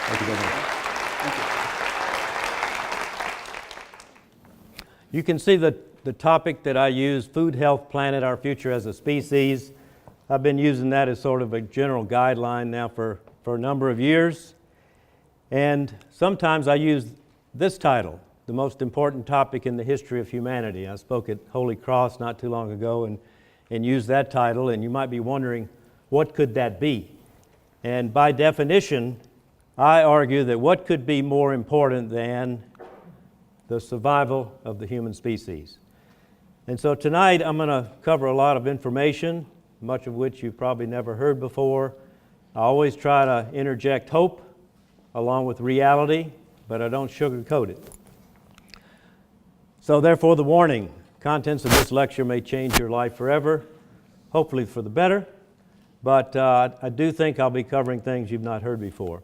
Thank you very much. Thank you. You can see the topic that I use, Food, Health, Planet, Our Future as a Species. I've been using that as sort of a general guideline now for a number of years. And sometimes I use this title, the most important topic in the history of humanity. I spoke at Holy Cross not too long ago and used that title, and you might be wondering, what could that be? And by definition, I argue that what could be more important than the survival of the human species? And so tonight I'm going to cover a lot of information, much of which you've probably never heard before. I always try to interject hope along with reality, but I don't sugarcoat it. So therefore the warning, contents of this lecture may change your life forever, hopefully for the better, but I do think I'll be covering things you've not heard before.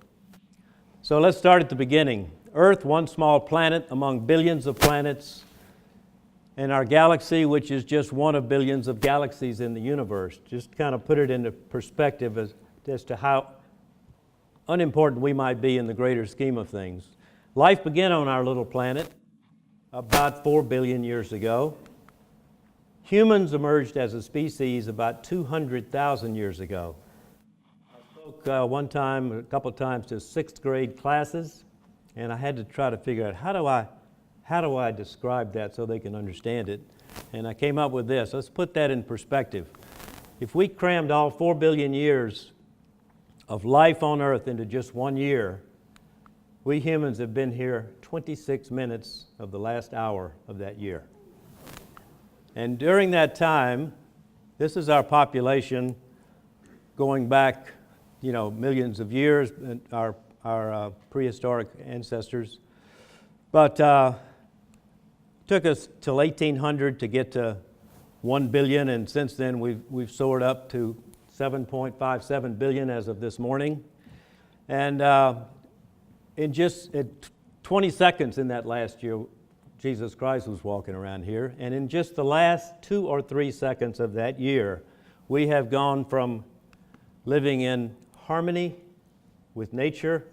So let's start at the beginning. Earth, one small planet among billions of planets, and our galaxy, which is just one of billions of galaxies in the universe. Just kind of put it into perspective as to how unimportant we might be in the greater scheme of things. Life began on our little planet about 4 billion years ago. Humans emerged as a species about 200,000 years ago. One time, a couple of times to sixth grade classes, and I had to try to figure out how do I describe that so they can understand it. And I came up with this. Let's put that in perspective. If we crammed all 4 billion years of life on Earth into just 1 year, we humans have been here 26 minutes of the last hour of that year. And during that time, this is our population going back millions of years, our prehistoric ancestors. But took us till 1800 to get to 1 billion, and since then we've soared up to 7.57 billion as of this morning. And in just 20 seconds in that last year, Jesus Christ was walking around here. And in just the last 2 or 3 seconds of that year, we have gone from living in harmony with nature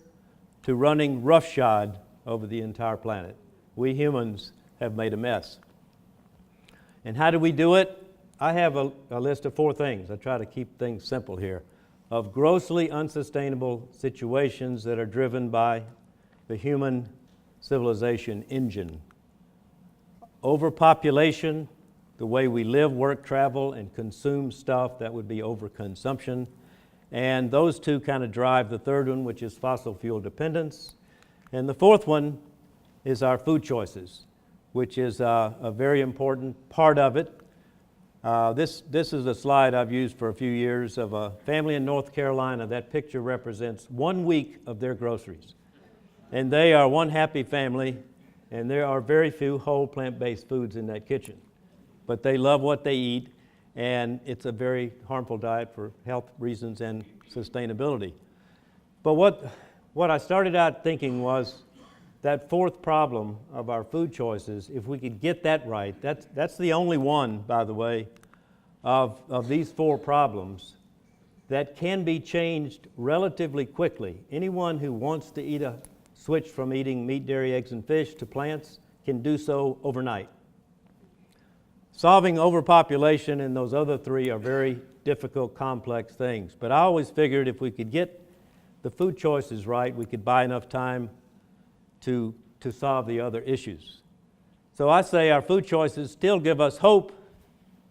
to running roughshod over the entire planet. We humans have made a mess. And how do we do it? I have a list of 4 things. I try to keep things simple here. Of grossly unsustainable situations that are driven by the human civilization engine. Overpopulation, the way we live, work, travel, and consume stuff, that would be overconsumption. And those 2 kind of drive the third one, which is fossil fuel dependence. And the 4th one is our food choices, which is a very important part of it. This is a slide I've used for a few years of a family in North Carolina. That picture represents 1 week of their groceries. And they are one happy family, and there are very few whole plant-based foods in that kitchen. But they love what they eat, and it's a very harmful diet for health reasons and sustainability. But what I started out thinking was that 4th problem of our food choices, if we could get that right, that's the only one, by the way, of these 4 problems that can be changed relatively quickly. Anyone who wants to switch from eating meat, dairy, eggs, and fish to plants can do so overnight. Solving overpopulation and those other 3 are very difficult, complex things. But I always figured if we could get the food choices right, we could buy enough time to solve the other issues. So I say our food choices still give us hope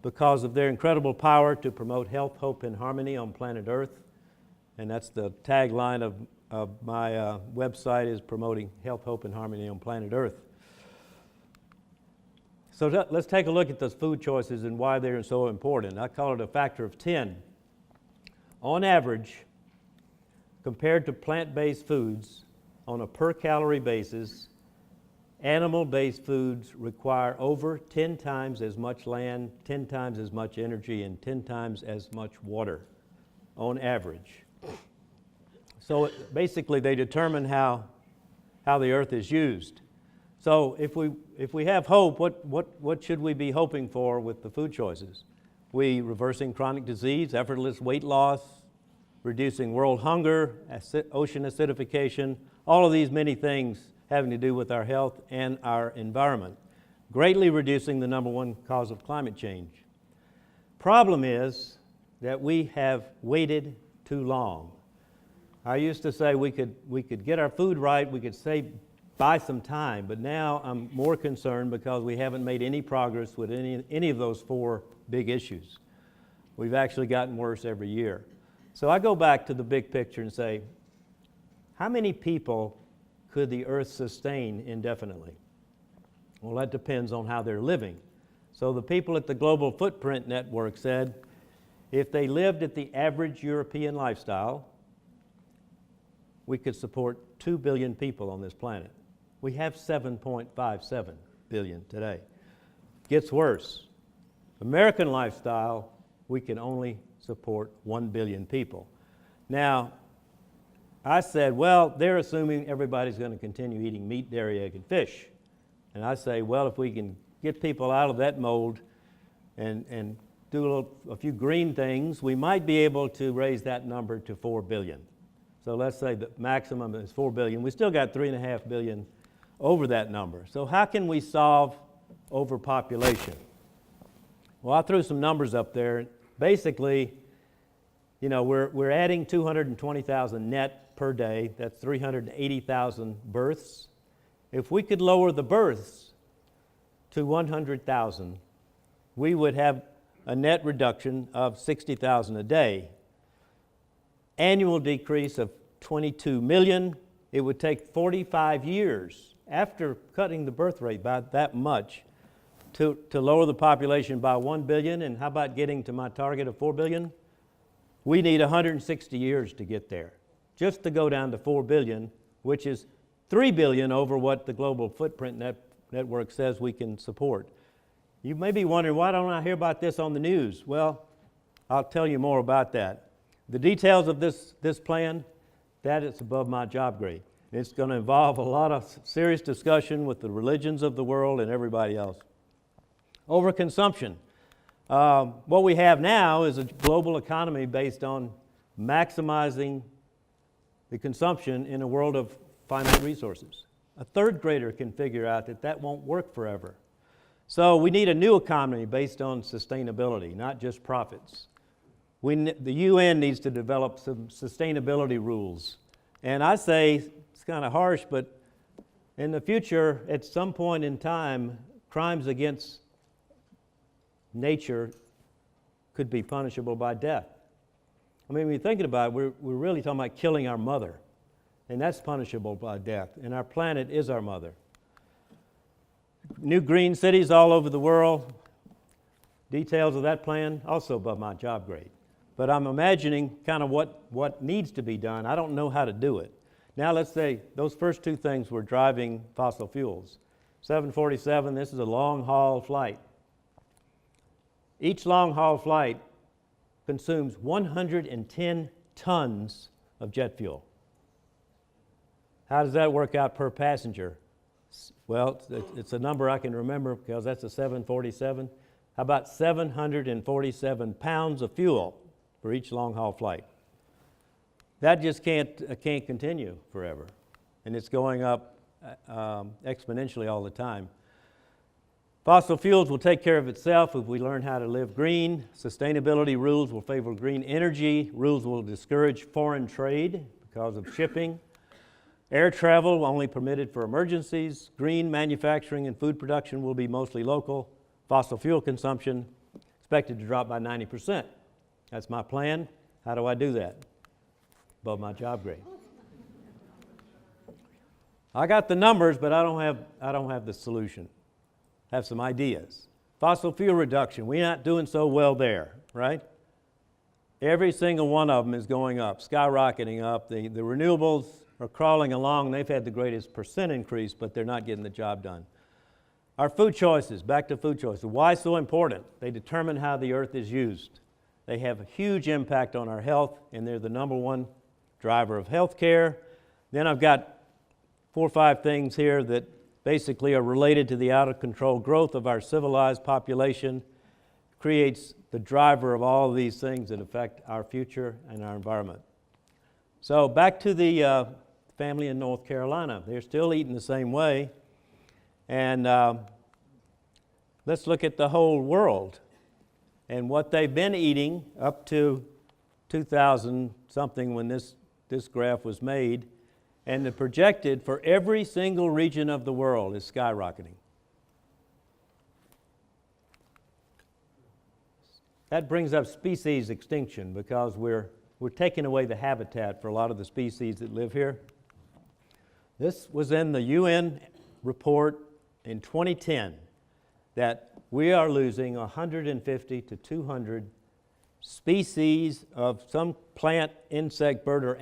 because of their incredible power to promote health, hope, and harmony on planet Earth. And that's the tagline of my website, is promoting health, hope, and harmony on planet Earth. So let's take a look at those food choices and why they're so important. I call it a factor of 10. On average, compared to plant-based foods, on a per-calorie basis, animal-based foods require over 10 times as much land, 10 times as much energy, and 10 times as much water, on average. So basically, they determine how the earth is used. So if we have hope, what should we be hoping for with the food choices? We reversing chronic disease, effortless weight loss, reducing world hunger, ocean acidification, all of these many things having to do with our health and our environment, greatly reducing the number one cause of climate change. Problem is that we have waited too long. I used to say we could get our food right, we could buy some time, but now I'm more concerned because we haven't made any progress with any of those four big issues. We've actually gotten worse every year. So I go back to the big picture and say, how many people could the earth sustain indefinitely? Well, that depends on how they're living. So the people at the Global Footprint Network said if they lived at the average European lifestyle, we could support 2 billion people on this planet. We have 7.57 billion today. Gets worse. American lifestyle, we can only support 1 billion people. Now, I said, well, they're assuming everybody's going to continue eating meat, dairy, egg, and fish. And I say, well, if we can get people out of that mold and do a few green things, we might be able to raise that number to 4 billion. So let's say the maximum is 4 billion. We still got 3.5 billion over that number. So how can we solve overpopulation? Well, I threw some numbers up there. Basically, you know, we're adding 220,000 net per day. That's 380,000 births. If we could lower the births to 100,000, we would have a net reduction of 60,000 a day. Annual decrease of 22 million. It would take 45 years after cutting the birth rate by that much to lower the population by 1 billion. And how about getting to my target of 4 billion? We need 160 years to get there, just to go down to 4 billion, which is 3 billion over what the Global Footprint Network says we can support. You may be wondering, why don't I hear about this on the news? Well, I'll tell you more about that. The details of this plan, that is above my job grade. It's going to involve a lot of serious discussion with the religions of the world and everybody else. Overconsumption. What we have now is a global economy based on maximizing the consumption in a world of finite resources. A third grader can figure out that that won't work forever. So we need a new economy based on sustainability, not just profits. The UN needs to develop some sustainability rules. And I say, it's kind of harsh, but in the future, at some point in time, crimes against nature could be punishable by death. I mean, when you're thinking about it, we're really talking about killing our mother, and that's punishable by death, and our planet is our mother. New green cities all over the world. Details of that plan, also above my job grade. But I'm imagining kind of what needs to be done. I don't know how to do it. Now let's say those first two things were driving fossil fuels. 747, this is a long-haul flight. Each long-haul flight consumes 110 tons of jet fuel. How does that work out per passenger? Well, it's a number I can remember because that's a 747. How about 747 pounds of fuel for each long-haul flight? That just can't continue forever, and it's going up exponentially all the time. Fossil fuels will take care of itself if we learn how to live green. Sustainability rules will favor green energy. Rules will discourage foreign trade because of shipping. Air travel only permitted for emergencies. Green manufacturing and food production will be mostly local. Fossil fuel consumption expected to drop by 90%. That's my plan. How do I do that? Above my job grade. I got the numbers, but I don't have the solution. Have some ideas. Fossil fuel reduction, we're not doing so well there, right? Every single one of them is going up, skyrocketing up. The renewables are crawling along. They've had the greatest percent increase, but they're not getting the job done. Our food choices, back to food choices. Why so important? They determine how the earth is used. They have a huge impact on our health, and they're the number one driver of health care. Then I've got 4 or 5 things here that basically are related to the out-of-control growth of our civilized population, creates the driver of all of these things that affect our future and our environment. So back to the family in North Carolina. They're still eating the same way. And let's look at the whole world and what they've been eating up to 2000 something when this graph was made. And the projected for every single region of the world is skyrocketing. That brings up species extinction because we're taking away the habitat for a lot of the species that live here. This was in the UN report in 2010 that we are losing 150 to 200 species of some plant, insect, bird, or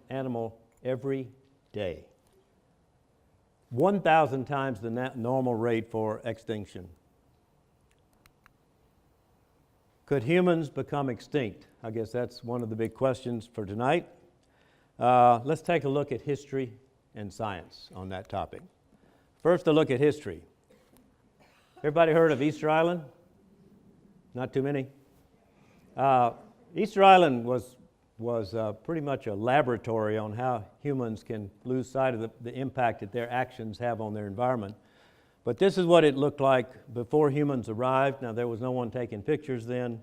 animal every day. 1,000 times the normal rate for extinction. Could humans become extinct? I guess that's one of the big questions for tonight. Let's take a look at history and science on that topic. First, a look at history. Everybody heard of Easter Island? Not too many. Easter Island was pretty much a laboratory on how humans can lose sight of the impact that their actions have on their environment. But this is what it looked like before humans arrived. Now, there was no one taking pictures then,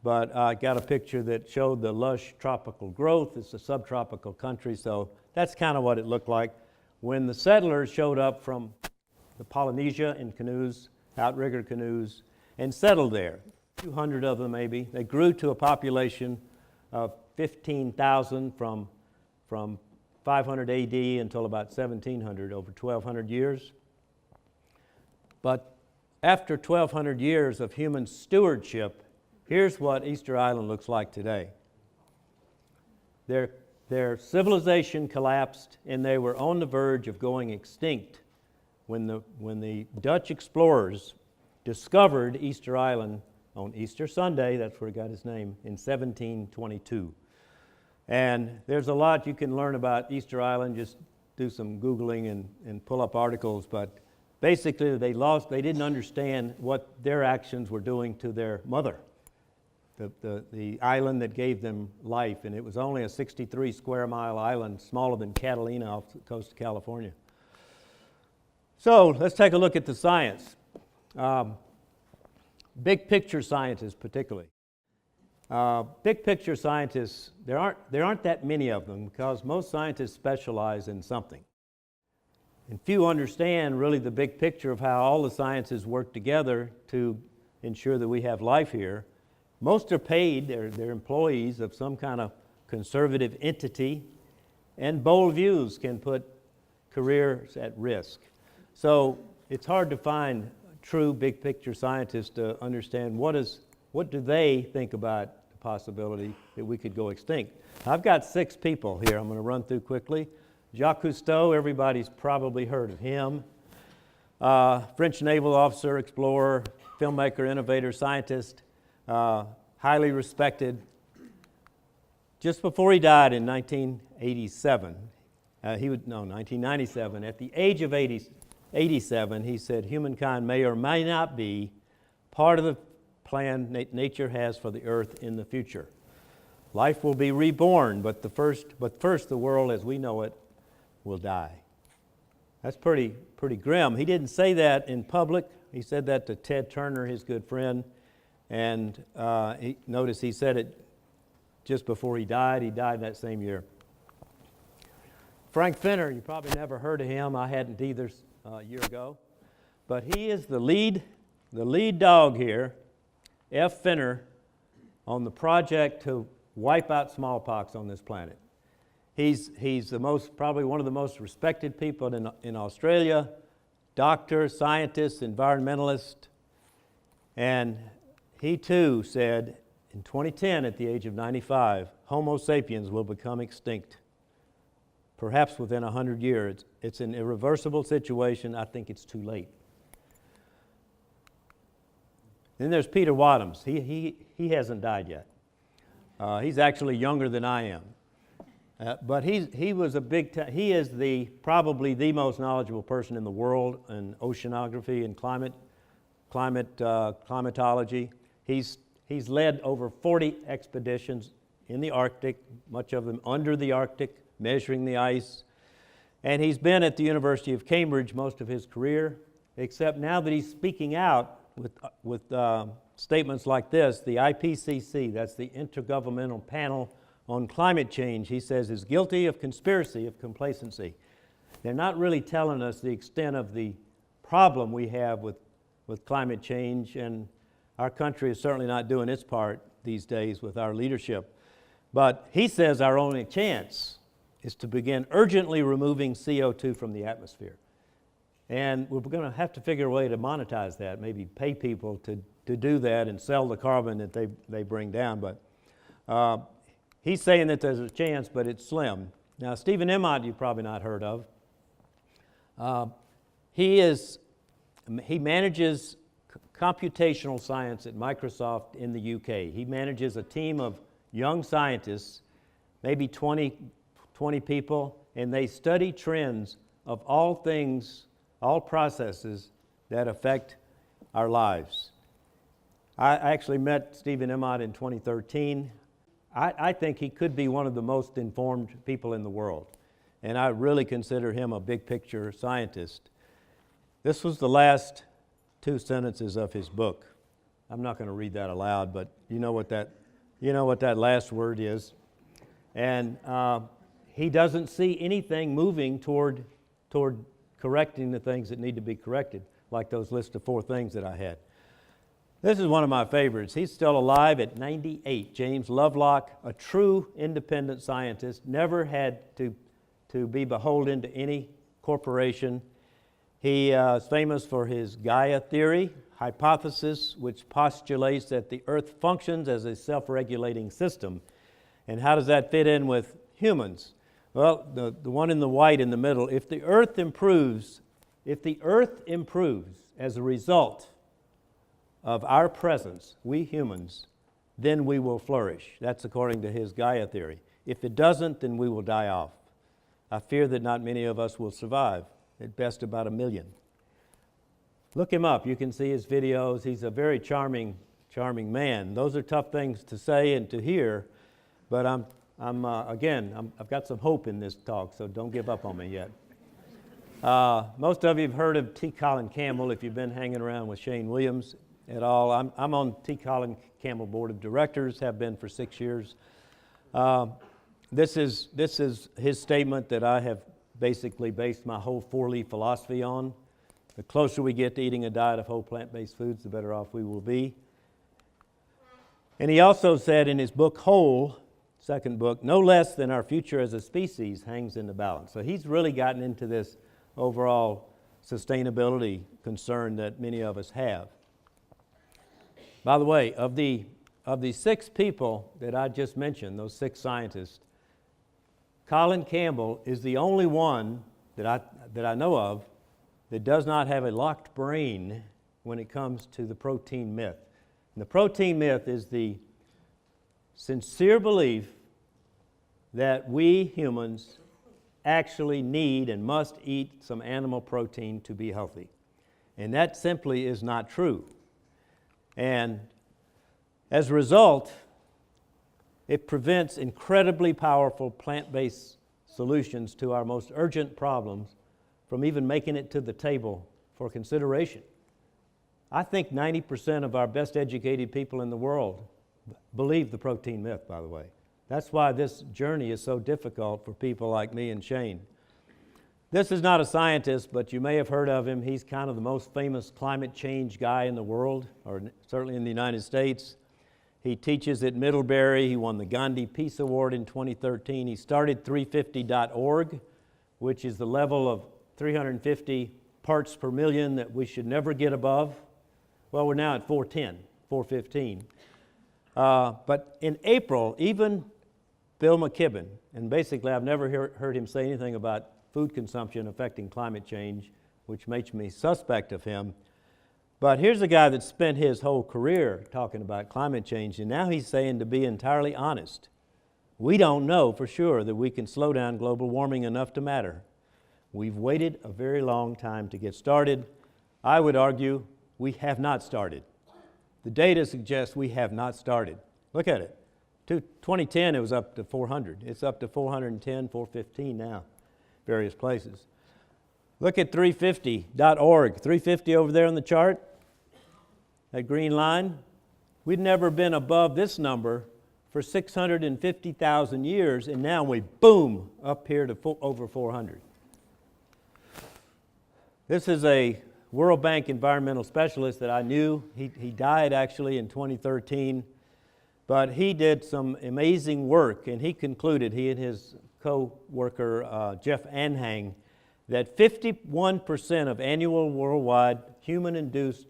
but I got a picture that showed the lush tropical growth. It's a subtropical country, so that's kind of what it looked like. When the settlers showed up from the Polynesia in canoes, outrigger canoes, and settled there, 200 of them maybe, they grew to a population of 15,000 from 500 AD until about 1700, over 1,200 years. But after 1,200 years of human stewardship, here's what Easter Island looks like today. Their civilization collapsed, and they were on the verge of going extinct when the Dutch explorers discovered Easter Island on Easter Sunday. That's where it got its name, in 1722. And there's a lot you can learn about Easter Island. Just do some Googling and pull up articles, but basically, they didn't understand what their actions were doing to their mother, the island that gave them life. And it was only a 63 square mile island, smaller than Catalina off the coast of California. So let's take a look at the science. Big picture scientists particularly. Big picture scientists, there aren't that many of them because most scientists specialize in something. And few understand really the big picture of how all the sciences work together to ensure that we have life here. Most are paid, they're employees of some kind of conservative entity, and bold views can put careers at risk. So it's hard to find true big picture scientists to understand what do they think about the possibility that we could go extinct. I've got 6 people here I'm going to run through quickly. Jacques Cousteau, everybody's probably heard of him. French naval officer, explorer, filmmaker, innovator, scientist, highly respected. Just before he died in 1987, 1997, at the age of 87, he said, "Humankind may or may not be part of the plan nature has for the earth in the future. Life will be reborn, but first the world as we know it will die." That's pretty grim. He didn't say that in public. He said that to Ted Turner, his good friend, and notice he said it just before he died. He died that same year. Frank Finner, you probably never heard of him. I hadn't either a year ago, but he is the lead dog here, F. Finner, on the project to wipe out smallpox on this planet. He's probably one of the most respected people in Australia, doctor, scientist, environmentalist, and he too said in 2010 at the age of 95, Homo sapiens will become extinct, perhaps within 100 years. It's an irreversible situation. I think it's too late. Then there's Peter Wadhams. He hasn't died yet. He's actually younger than I am. But he was a he is probably the most knowledgeable person in the world in oceanography and climatology. He's led over 40 expeditions in the Arctic, much of them under the Arctic, measuring the ice. And he's been at the University of Cambridge most of his career, except now that he's speaking out with statements like this, the IPCC, that's the Intergovernmental Panel on Climate Change, he says is guilty of conspiracy of complacency. They're not really telling us the extent of the problem we have with climate change, and our country is certainly not doing its part these days with our leadership. But he says our only chance is to begin urgently removing CO2 from the atmosphere. And we're going to have to figure a way to monetize that, maybe pay people to do that and sell the carbon that they bring down. But he's saying that there's a chance, but it's slim. Now, Stephen Emmott, you've probably not heard of. He manages computational science at Microsoft in the UK. He manages a team of young scientists, maybe 20 people, and they study trends of all things, all processes that affect our lives. I actually met Stephen Emmott in 2013. I think he could be one of the most informed people in the world, and I really consider him a big picture scientist. This was the last two sentences of his book. I'm not going to read that aloud, but you know what that last word is. And he doesn't see anything moving toward correcting the things that need to be corrected, like those list of 4 things that I had. This is one of my favorites. He's still alive at 98. James Lovelock, a true independent scientist, never had to be beholden to any corporation. He is famous for his Gaia theory, hypothesis, which postulates that the Earth functions as a self-regulating system. And how does that fit in with humans? Well, the one in the white in the middle, if the Earth improves as a result of our presence, we humans, then we will flourish. That's according to his Gaia theory. If it doesn't, then we will die off. I fear that not many of us will survive, at best about 1 million. Look him up. You can see his videos. He's a very charming man. Those are tough things to say and to hear, but I've got some hope in this talk, so don't give up on me yet. Most of you have heard of T. Colin Campbell if you've been hanging around with Shane Williams at all. I'm on T. Colin Campbell Board of Directors, have been for 6 years. This is his statement that I have basically based my whole 4-leaf philosophy on. The closer we get to eating a diet of whole plant-based foods, the better off we will be. And he also said in his book, Whole, second book, no less than our future as a species hangs in the balance. So he's really gotten into this overall sustainability concern that many of us have. By the way, of the 6 people that I just mentioned, those 6 scientists, Colin Campbell is the only one that I know of that does not have a locked brain when it comes to the protein myth. And the protein myth is the sincere belief that we humans actually need and must eat some animal protein to be healthy. And that simply is not true. And as a result, it prevents incredibly powerful plant-based solutions to our most urgent problems from even making it to the table for consideration. I think 90% of our best educated people in the world believe the protein myth, by the way. That's why this journey is so difficult for people like me and Shane. This is not a scientist, but you may have heard of him. He's kind of the most famous climate change guy in the world, or certainly in the United States. He teaches at Middlebury. He won the Gandhi Peace Award in 2013. He started 350.org, which is the level of 350 parts per million that we should never get above. Well, we're now at 415. But in April, even Bill McKibben, and basically I've never heard him say anything about food consumption affecting climate change, which makes me suspect of him. But here's a guy that spent his whole career talking about climate change, and now he's saying, to be entirely honest, we don't know for sure that we can slow down global warming enough to matter. We've waited a very long time to get started. I would argue we have not started. The data suggests we have not started. Look at it. 2010, it was up to 400. It's up to 410, 415 now, various places. Look at 350.org. 350 over there on the chart, that green line. We'd never been above this number for 650,000 years, and now we, boom, up here to over 400. This is a World Bank environmental specialist that I knew. He died actually in 2013, but he did some amazing work, and he concluded, he and his co-worker Jeff Anhang, that 51% of annual worldwide human-induced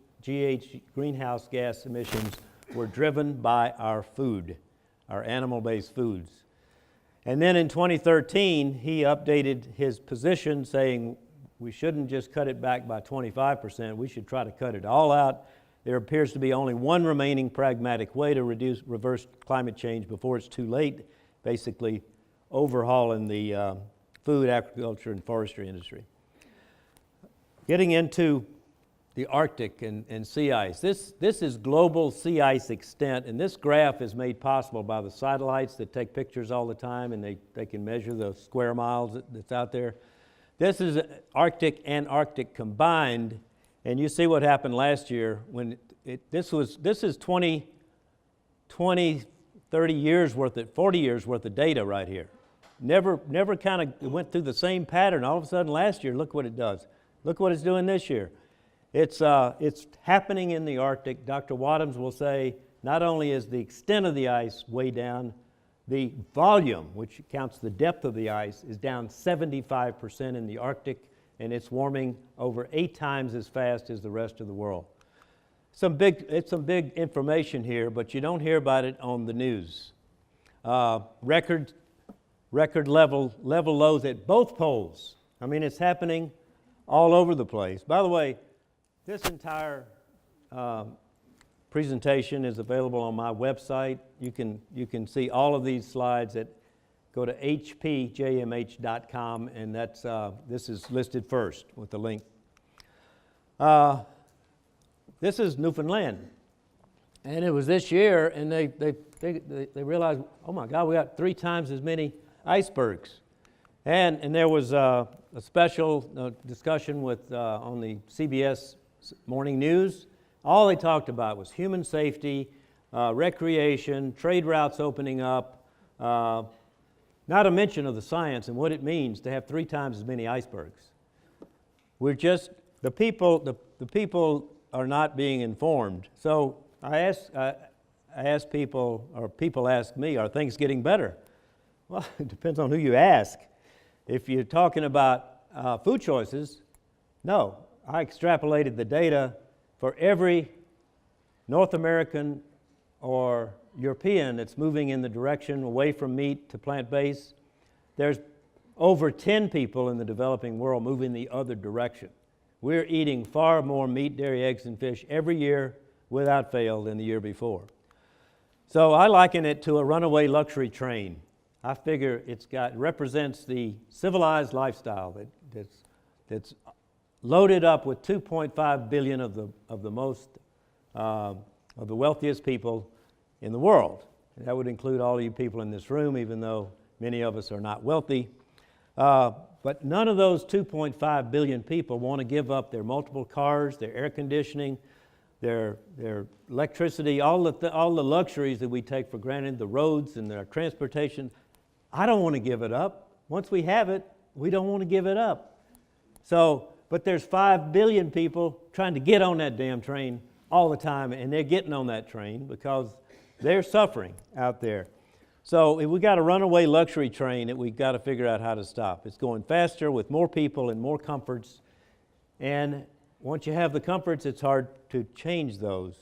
greenhouse gas emissions were driven by our food, our animal-based foods. And then in 2013, he updated his position saying we shouldn't just cut it back by 25%, we should try to cut it all out. There appears to be only one remaining pragmatic way to reverse climate change before it's too late, basically overhauling the food, agriculture, and forestry industry. Getting into the Arctic and sea ice. This is global sea ice extent, and this graph is made possible by the satellites that take pictures all the time, and they can measure the square miles that's out there. This is Arctic and Arctic combined, and you see what happened last year when this is 20, 30 years worth of, 40 years worth of data right here. Never kind of went through the same pattern. All of a sudden last year, look what it does. Look what it's doing this year. It's happening in the Arctic. Dr. Wadhams will say not only is the extent of the ice way down, the volume, which counts the depth of the ice, is down 75% in the Arctic, and it's warming over 8 times as fast as the rest of the world. It's some big information here, but you don't hear about it on the news. Record level lows at both poles. I mean, it's happening all over the place. By the way, this entire presentation is available on my website. You can see all of these slides go to hpjmh.com, and this is listed first with the link. This is Newfoundland, and it was this year, and they realized, oh my God, we got 3 times as many icebergs, and there was a special discussion with on the CBS Morning News. All they talked about was human safety, recreation, trade routes opening up, not a mention of the science and what it means to have 3 times as many icebergs. We're just, the people are not being informed. So I ask people, or people ask me, are things getting better? Well, it depends on who you ask. If you're talking about food choices, no. I extrapolated the data for every North American or European that's moving in the direction away from meat to plant-based. There's over 10 people in the developing world moving the other direction. We're eating far more meat, dairy, eggs, and fish every year without fail than the year before. So I liken it to a runaway luxury train. I figure it represents the civilized lifestyle that's loaded up with 2.5 billion of the wealthiest people in the world. And that would include all of you people in this room, even though many of us are not wealthy. But none of those 2.5 billion people want to give up their multiple cars, their air conditioning, their electricity, all the luxuries that we take for granted, the roads and their transportation. I don't want to give it up. Once we have it, we don't want to give it up. But there's 5 billion people trying to get on that damn train all the time, and they're getting on that train because they're suffering out there. So if we got a runaway luxury train that we've got to figure out how to stop. It's going faster with more people and more comforts, and once you have the comforts, it's hard to change those.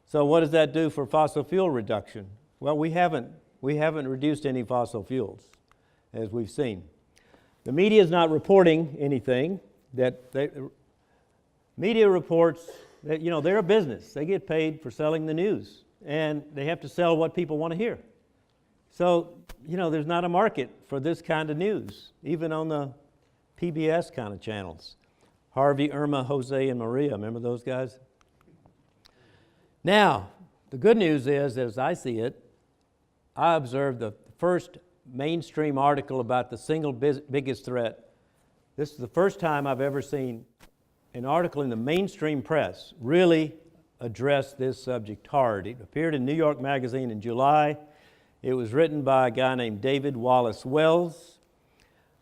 So what does that do for fossil fuel reduction? Well, we haven't reduced any fossil fuels, as we've seen. The media is not reporting anything. Media reports that, they're a business. They get paid for selling the news, and they have to sell what people want to hear. So, there's not a market for this kind of news, even on the PBS kind of channels. Harvey, Irma, Jose, and Maria, remember those guys? Now, the good news is, as I see it, I observed the first mainstream article about the single biggest threat. This is the first time I've ever seen an article in the mainstream press really address this subject hard. It appeared in New York Magazine in July. It was written by a guy named David Wallace Wells.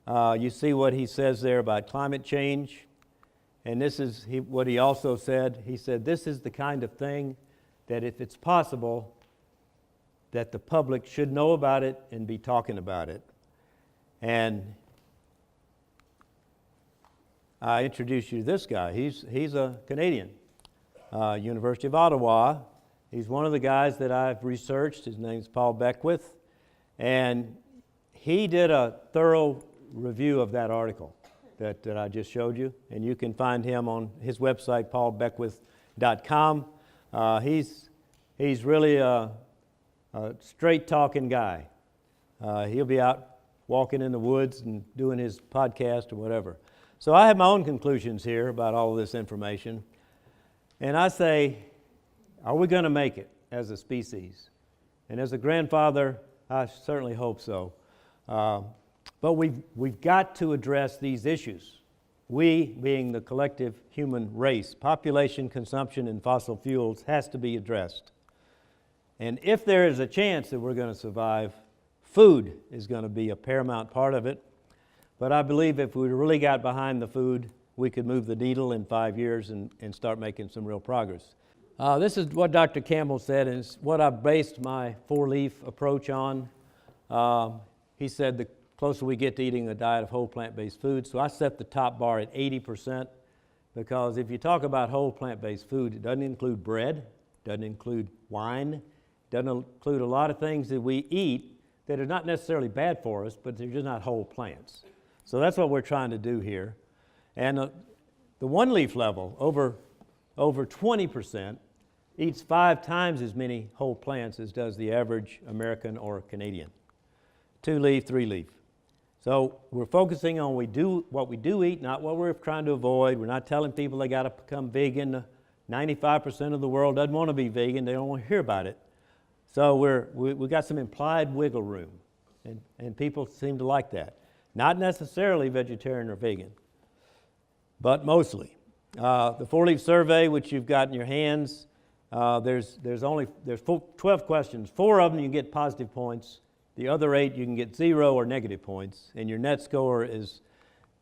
You see what he says there about climate change. And this is what he also said. He said, this is the kind of thing that if it's possible, that the public should know about it and be talking about it. And I introduce you to this guy. He's a Canadian, University of Ottawa. He's one of the guys that I've researched. His name's Paul Beckwith. And he did a thorough review of that article that I just showed you. And you can find him on his website, paulbeckwith.com. He's really a straight-talking guy. He'll be out walking in the woods and doing his podcast or whatever. So I have my own conclusions here about all of this information. And I say, are we going to make it as a species? And as a grandfather, I certainly hope so. But we've got to address these issues. We, being the collective human race, population consumption in fossil fuels has to be addressed. And if there is a chance that we're going to survive, food is going to be a paramount part of it. But I believe if we really got behind the food, we could move the needle in 5 years and start making some real progress. This is what Dr. Campbell said, and it's what I've based my four-leaf approach on. He said the closer we get to eating a diet of whole plant-based food, so I set the top bar at 80%, because if you talk about whole plant-based food, it doesn't include bread, doesn't include wine, doesn't include a lot of things that we eat that are not necessarily bad for us, but they're just not whole plants. So that's what we're trying to do here. And the one-leaf level, over 20%, eats 5 times as many whole plants as does the average American or Canadian. 2-leaf, 3-leaf. So we're focusing on what we do eat, not what we're trying to avoid. We're not telling people they got to become vegan. 95% of the world doesn't want to be vegan. They don't want to hear about it. So we got some implied wiggle room, and people seem to like that. Not necessarily vegetarian or vegan, but mostly. The 4-leaf survey, which you've got in your hands, there's 12 questions. 4 of them you can get positive points. The other 8 you can get 0 or negative points, and your net score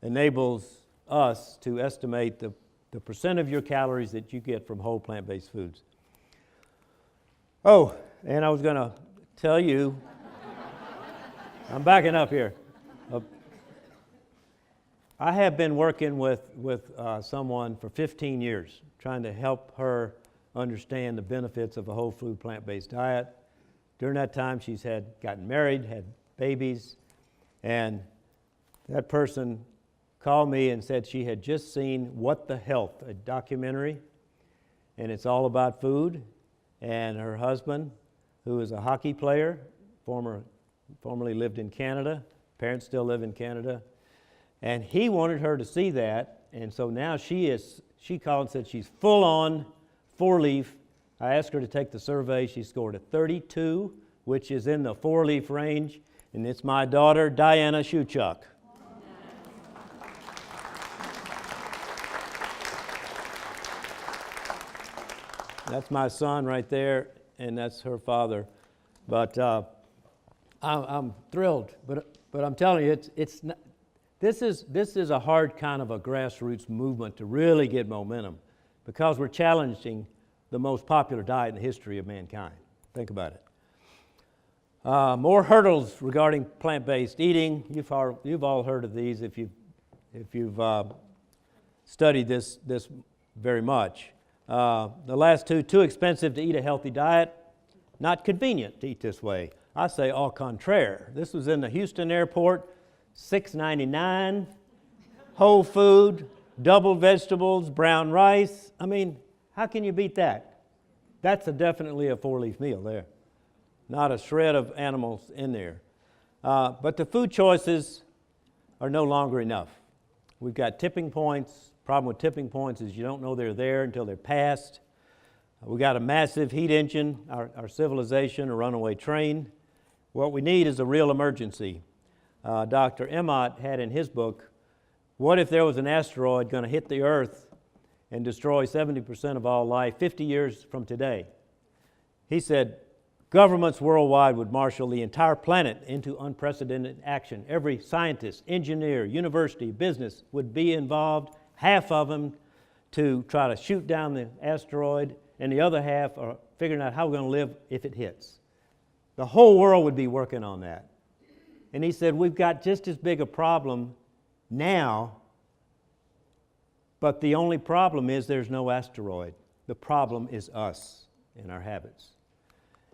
enables us to estimate the percent of your calories that you get from whole plant-based foods. Oh, and I was going to tell you, I'm backing up here. I have been working with someone for 15 years, trying to help her understand the benefits of a whole food plant-based diet. During that time, she's gotten married, had babies, and that person called me and said she had just seen What the Health, a documentary, and it's all about food. And her husband, who is a hockey player, formerly lived in Canada, parents still live in Canada, and he wanted her to see that, and so now she called and said she's full on 4-leaf. I asked her to take the survey. She scored a 32, which is in the 4-leaf range, and it's my daughter, Diana Shuchuk. That's my son right there, and that's her father. But I'm thrilled. But I'm telling you, this is a hard kind of a grassroots movement to really get momentum, because we're challenging the most popular diet in the history of mankind. Think about it. More hurdles regarding plant-based eating. You've all heard of these if you've studied this very much. The last two, too expensive to eat a healthy diet, not convenient to eat this way. I say au contraire. This was in the Houston airport, $6.99, whole food, double vegetables, brown rice. I mean, how can you beat that? That's definitely a 4-leaf meal there. Not a shred of animals in there. But the food choices are no longer enough. We've got tipping points. Problem with tipping points is you don't know they're there until they're passed. We've got a massive heat engine, our civilization, a runaway train. What we need is a real emergency. Dr. Emmott had in his book, what if there was an asteroid going to hit the Earth and destroy 70% of all life 50 years from today? He said, governments worldwide would marshal the entire planet into unprecedented action. Every scientist, engineer, university, business would be involved, half of them to try to shoot down the asteroid, and the other half are figuring out how we're going to live if it hits. The whole world would be working on that. And he said, we've got just as big a problem now, but the only problem is there's no asteroid. The problem is us and our habits.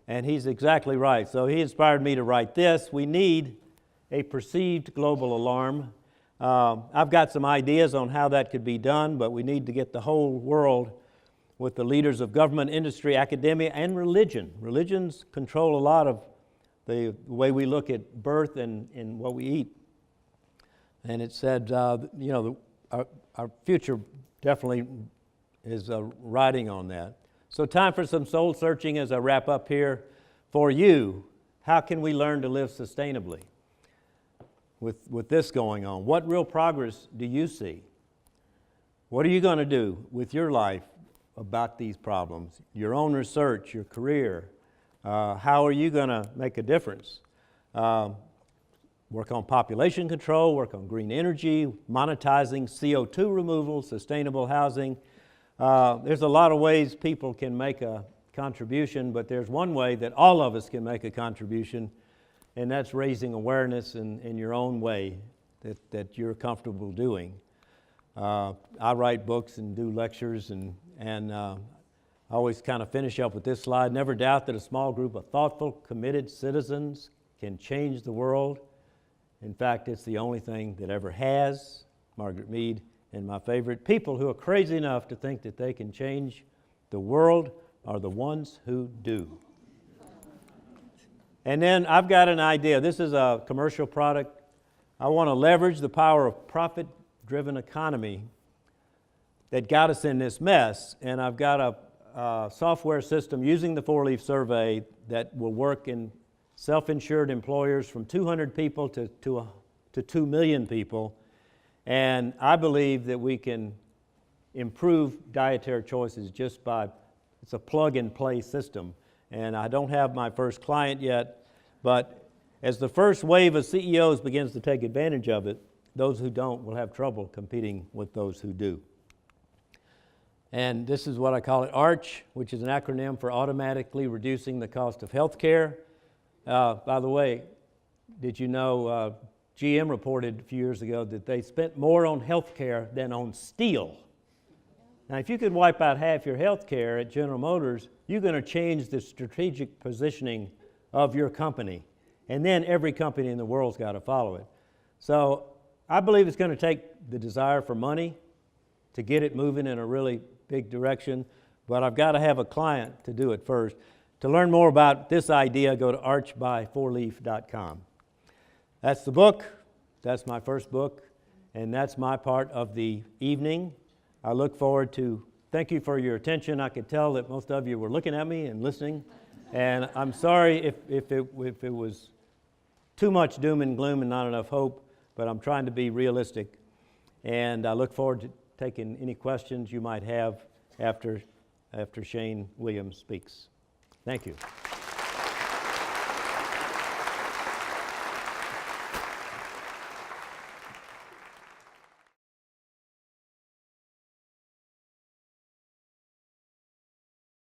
And he's exactly right. So he inspired me to write this. We need a perceived global alarm. I've got some ideas on how that could be done, but we need to get the whole world with the leaders of government, industry, academia, and religion. Religions control a lot of the way we look at birth and what we eat. And it said, our future definitely is riding on that. So time for some soul searching as I wrap up here. For you, how can we learn to live sustainably with this going on? What real progress do you see? What are you going to do with your life about these problems? Your own research, your career. How are you going to make a difference? Work on population control, work on green energy, monetizing CO2 removal, sustainable housing. There's a lot of ways people can make a contribution, but there's one way that all of us can make a contribution, and that's raising awareness in your own way that you're comfortable doing. I write books and do lectures, and I always kind of finish up with this slide. Never doubt that a small group of thoughtful, committed citizens can change the world. In fact, it's the only thing that ever has. Margaret Mead. And my favorite, people who are crazy enough to think that they can change the world are the ones who do. And then I've got an idea. This is a commercial product. I want to leverage the power of profit-driven economy that got us in this mess. And I've got a software system using the 4-leaf survey that will work in self-insured employers from 200 people to 2 million people. And I believe that we can improve dietary choices just by, it's a plug-and-play system. And I don't have my first client yet, but as the first wave of CEOs begins to take advantage of it, those who don't will have trouble competing with those who do. And this is what I call it ARCH, which is an acronym for automatically reducing the cost of health care. By the way, did you know GM reported a few years ago that they spent more on health care than on steel? Now, if you could wipe out half your health care at General Motors, you're going to change the strategic positioning of your company. And then every company in the world's got to follow it. So I believe it's going to take the desire for money to get it moving in a really big direction, but I've got to have a client to do it first. To learn more about this idea, go to archby4leaf.com. That's the book. That's my first book, and that's my part of the evening. I look forward to, thank you for your attention. I could tell that most of you were looking at me and listening, and I'm sorry if it was too much doom and gloom and not enough hope, but I'm trying to be realistic, and I look forward to taking any questions you might have after Shane Williams speaks. Thank you.